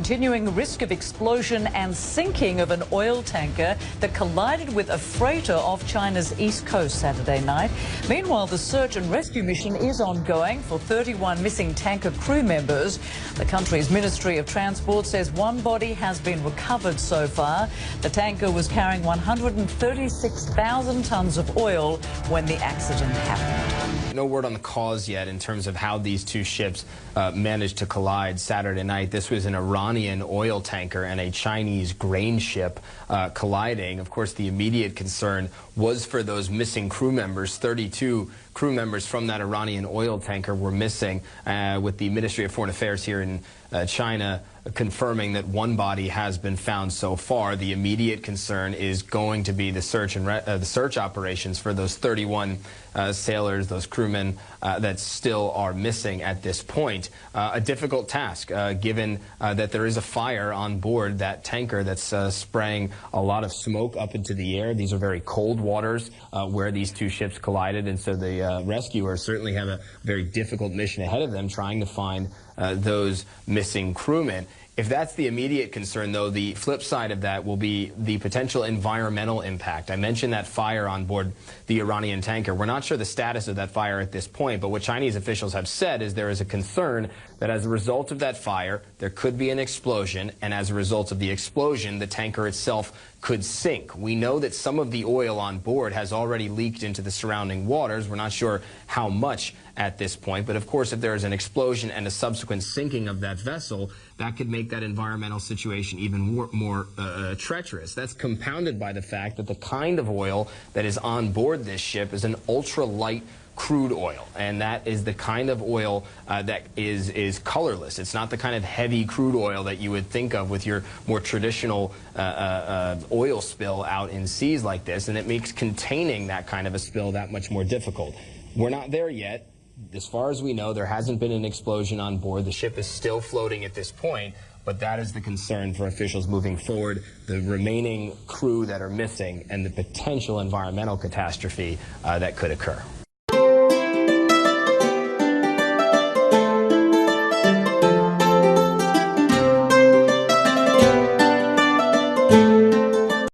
continuing risk of explosion and sinking of an oil tanker that collided with a freighter off China's east coast Saturday night. Meanwhile, the search and rescue mission is ongoing for 31 missing tanker crew members. The country's Ministry of Transport says one body has been recovered so far. The tanker was carrying 136,000 tons of oil when the accident happened. No word on the cause yet in terms of how these two ships managed to collide Saturday night. This was an Iranian oil tanker and a Chinese grain ship colliding. Of course, the immediate concern was for those missing crew members. 32 crew members from that Iranian oil tanker were missing, with the Ministry of Foreign Affairs here in China confirming that one body has been found so far. The immediate concern is going to be the search and the search operations for those 31 sailors, those crewmen that still are missing at this point. A difficult task, given that there is a fire on board that tanker that's spraying a lot of smoke up into the air. These are very cold waters where these two ships collided, and so the rescuers certainly have a very difficult mission ahead of them, trying to find those missing crewmen. If that's the immediate concern, though, the flip side of that will be the potential environmental impact. I mentioned that fire on board the Iranian tanker. We're not sure the status of that fire at this point, but what Chinese officials have said is there is a concern that as a result of that fire, there could be an explosion, and as a result of the explosion, the tanker itself could sink. We know that some of the oil on board has already leaked into the surrounding waters. We're not sure how much at this point, but of course, if there is an explosion and a subsequent sinking of that vessel, that could make that environmental situation even more treacherous. That's compounded by the fact that the kind of oil that is on board this ship is an ultralight crude oil, and that is the kind of oil that is colorless. It's not the kind of heavy crude oil that you would think of with your more traditional oil spill out in seas like this, and it makes containing that kind of a spill that much more difficult. We're not there yet. As far as we know, there hasn't been an explosion on board. The ship is still floating at this point, but that is the concern for officials moving forward, the remaining crew that are missing and the potential environmental catastrophe that could occur.